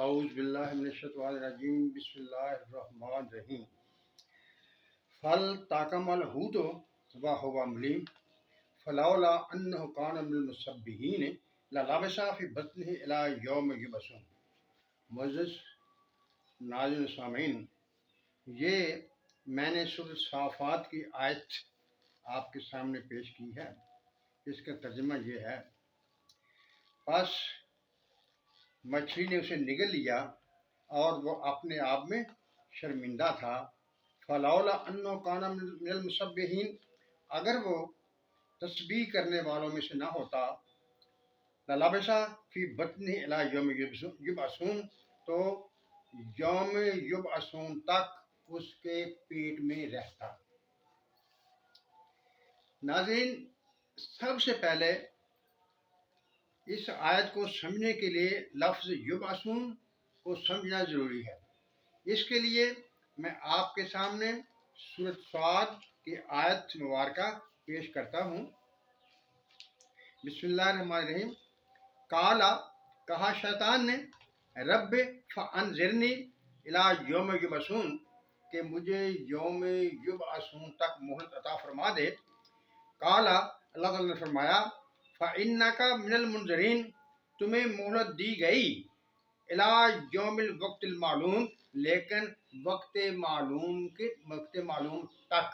اعوذ باللہ من الشیطان الرجیم بسم اللہ الرحمن الرحیم فل تاکم الحوت و هو ملیم فلولا انه کان من المسبحین للبث فی بطنه الی یوم یبعثون۔ معزز ناظرین سامعین، یہ میں نے سورۃ صافات کی آیت آپ کے سامنے پیش کی ہے۔ اس کا ترجمہ یہ ہے، پس مچھلی نے اسے نگل لیا اور وہ اپنے آپ میں شرمندہ تھا۔ فلولا انہ کان من المسبحین، اگر وہ تسبیح کرنے والوں میں سے نہ ہوتا، للبث فی بطنہ الی یوم یبعثون، تو یوم یبعثون تک اس کے پیٹ میں رہتا۔ ناظرین، سب سے پہلے اس آیت کو سمجھنے کے لیے لفظ یبعثون کو سمجھنا ضروری ہے۔ اس کے لیے میں آپ کے سامنے سورۃ صاد کی آیت مبارکہ پیش کرتا ہوں۔ بسم اللہ الرحمن الرحیم۔ قالا، کہا شیطان نے، رب فانظرنی الی یوم یبعثون، کہ مجھے یوم یبعثون تک مہلت عطا فرما دے۔ قالا، اللہ تعالیٰ نے فرمایا، فَإِنَّكَ مِنَ الْمُنظَرِينَ، تمہیں مہلت دی گئی، الی یوم الوقت المعلوم، لیکن وقت معلوم تک۔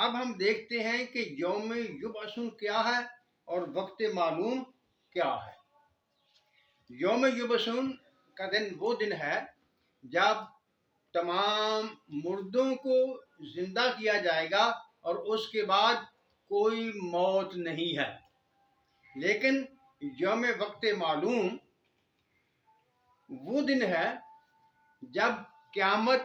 اب ہم دیکھتے ہیں کہ یوم یبعثون کیا ہے اور وقت معلوم کیا ہے۔ یوم یبعثون کا دن وہ دن ہے جب تمام مردوں کو زندہ کیا جائے گا اور اس کے بعد کوئی موت نہیں ہے۔ لیکن یوم وقت معلوم وہ دن ہے جب قیامت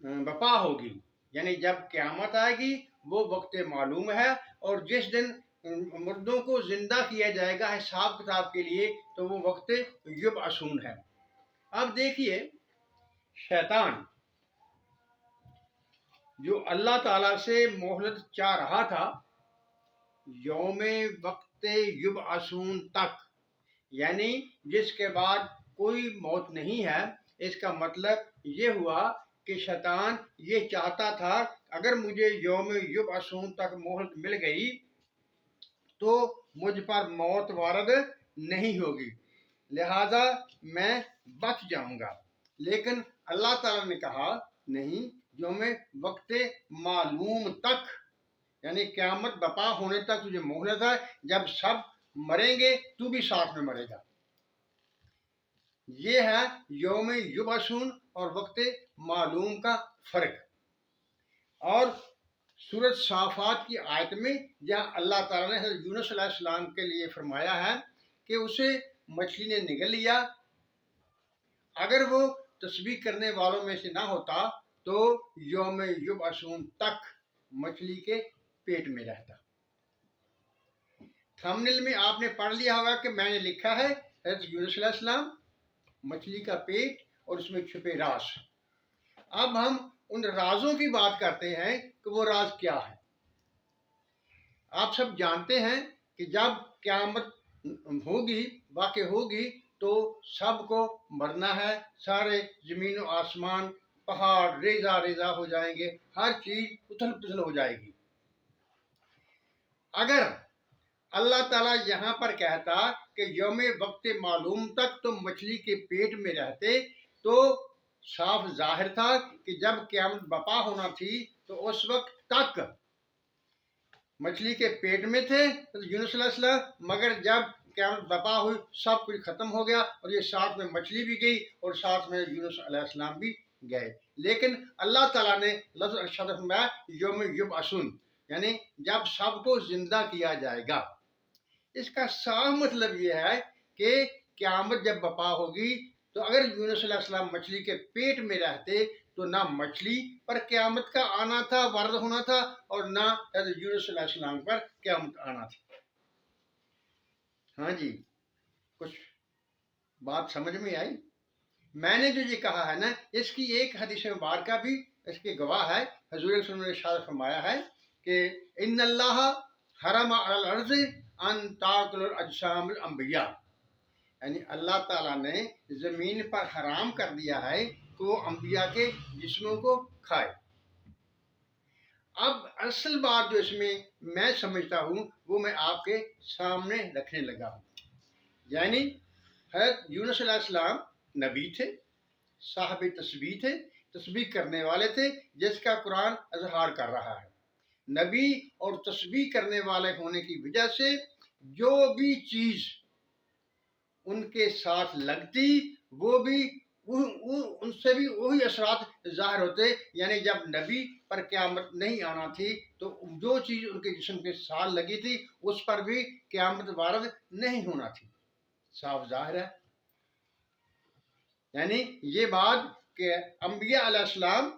برپا ہوگی، یعنی جب قیامت آئے گی وہ وقت معلوم ہے، اور جس دن مردوں کو زندہ کیا جائے گا حساب کتاب کے لیے تو وہ وقت یبعثون ہے۔ اب دیکھیے، شیطان جو اللہ تعالیٰ سے مہلت چاہ رہا تھا یوم وقت یبعثون تک، یعنی جس کے بعد کوئی موت نہیں ہے، اس کا مطلب یہ ہوا کہ شیطان یہ چاہتا تھا اگر مجھے یوم یبعثون تک مہلت مل گئی تو مجھ پر موت وارد نہیں ہوگی، لہذا میں بچ جاؤں گا۔ لیکن اللہ تعالیٰ نے کہا نہیں، یوم وقت معلوم تک، یعنی قیامت برپا ہونے تک تجھے مہلت ہے، جب سب مریں گے تو بھی ساتھ میں مرے گا۔ یہ ہے یوم یبعثون اور وقت معلوم کا فرق۔ اور سورۃ صافات کی آیت میں جہاں اللہ تعالیٰ نے حضرت یونس علیہ السلام کے لیے فرمایا ہے کہ اسے مچھلی نے نگل لیا، اگر وہ تسبیح کرنے والوں میں سے نہ ہوتا تو یوم یبعثون تک مچھلی کے پیٹ میں رہتا۔ تھمبنیل میں آپ نے پڑھ لیا ہوگا کہ میں نے لکھا ہے حضرت یونس علیہ السلام، مچھلی کا پیٹ اور اس میں چھپے راز۔ اب ہم ان رازوں کی بات کرتے ہیں کہ وہ راز کیا ہے۔ آپ سب جانتے ہیں کہ جب قیامت ہوگی، واقع ہوگی، تو سب کو مرنا ہے، سارے زمین و آسمان، پہاڑ ریزہ ریزہ ہو جائیں گے، ہر چیز اتھل پتھل ہو جائے گی۔ اگر اللہ تعالیٰ یہاں پر کہتا کہ یوم وقت معلوم تک تم مچھلی کے پیٹ میں رہتے تو صاف ظاہر تھا کہ جب قیامت برپا ہونا تھی تو اس وقت تک مچھلی کے پیٹ میں تھے یونس علیہ السلام، مگر جب قیامت برپا ہوئی سب کچھ ختم ہو گیا اور یہ ساتھ میں مچھلی بھی گئی اور ساتھ میں یونس علیہ السلام بھی گئے۔ لیکن اللہ تعالیٰ نے لفظ ارشاد فرمایا یوم یبعثون، یعنی جب سب کو زندہ کیا جائے گا۔ اس کا صاف مطلب یہ ہے کہ قیامت جب برپا ہوگی تو اگر یونس علیہ السلام مچھلی کے پیٹ میں رہتے تو نہ مچھلی پر قیامت کا آنا تھا، وارد ہونا تھا، اور نہ حضرت یونس علیہ السلام پر قیامت آنا تھی۔ ہاں جی، کچھ بات سمجھ میں آئی؟ میں نے جو یہ کہا ہے نا، اس کی ایک حدیث مبارکہ بھی اس کے گواہ ہے۔ حضور صلی اللہ علیہ وسلم نے ارشاد فرمایا ہے کہ ان اللہ حرم علی الارض ان تاکل الاجسام الانبیاء، یعنی اللہ تعالیٰ نے زمین پر حرام کر دیا ہے کہ وہ انبیاء کے جسموں کو کھائے۔ اب اصل بات جو اس میں سمجھتا ہوں وہ میں آپ کے سامنے رکھنے لگا ہوں۔ یعنی حضرت یونس علیہ السلام نبی تھے، صاحب تسبیح تھے، تسبیح کرنے والے تھے، جس کا قرآن اظہار کر رہا ہے۔ نبی اور تسبیح کرنے والے ہونے کی وجہ سے جو بھی چیز ان کے ساتھ لگتی وہ بھی ان سے بھی وہی اثرات ظاہر ہوتے۔ یعنی جب نبی پر قیامت نہیں آنا تھی تو جو چیز ان کے جسم کے ساتھ لگی تھی اس پر بھی قیامت وارد نہیں ہونا تھی، صاف ظاہر ہے۔ یعنی یہ بات کہ انبیاء علیہ السلام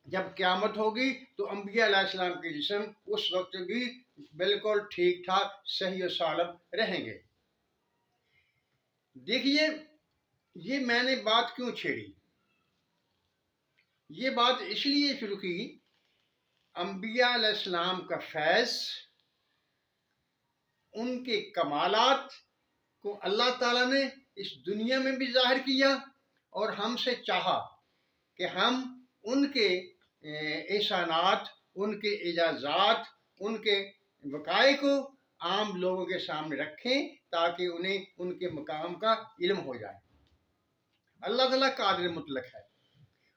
جب قیامت ہوگی تو انبیاء علیہ السلام کے جسم اس وقت بھی بالکل ٹھیک ٹھاک صحیح و سالم رہیں گے۔ دیکھیے یہ میں نے بات کیوں چھیڑی؟ یہ بات اس لیے شروع کی، انبیاء علیہ السلام کا فیض، ان کے کمالات کو اللہ تعالیٰ نے اس دنیا میں بھی ظاہر کیا اور ہم سے چاہا کہ ہم ان کے احسانات، ان کے اعجازات، ان کے وقائع کو عام لوگوں کے سامنے رکھیں تاکہ انہیں ان کے مقام کا علم ہو جائے۔ اللہ تعالیٰ قادر مطلق ہے،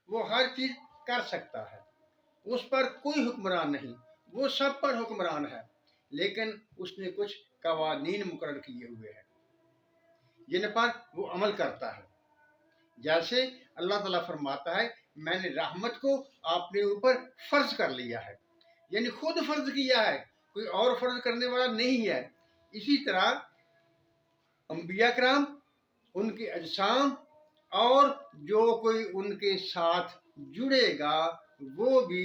وہ ہر چیز کر سکتا ہے، اس پر کوئی حکمران نہیں، وہ سب پر حکمران ہے، لیکن اس نے کچھ قوانین مقرر کیے ہوئے ہیں جن پر وہ عمل کرتا ہے۔ جیسے اللہ تعالیٰ فرماتا ہے میں نے رحمت کو اپنے اوپر فرض کر لیا ہے، یعنی خود فرض کیا ہے، کوئی اور فرض کرنے والا نہیں ہے۔ اسی طرح انبیاء کرام، ان کے اجسام اور جو کوئی ان کے ساتھ جڑے گا وہ بھی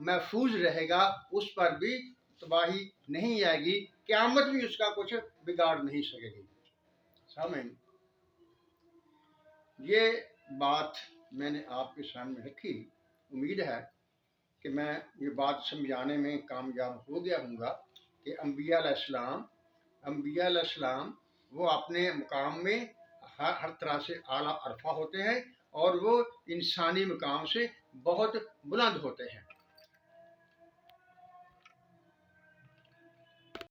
محفوظ رہے گا، اس پر بھی تباہی نہیں آئے گی، قیامت بھی اس کا کچھ بگاڑ نہیں سکے گی۔ سامعین، یہ بات میں نے آپ کے سامنے رکھی، امید ہے کہ میں یہ بات سمجھانے میں کامیاب ہو گیا ہوں گا کہ انبیاء علیہ السلام وہ اپنے مقام میں ہر طرح سے اعلیٰ عرفہ ہوتے ہیں اور وہ انسانی مقام سے بہت بلند ہوتے ہیں۔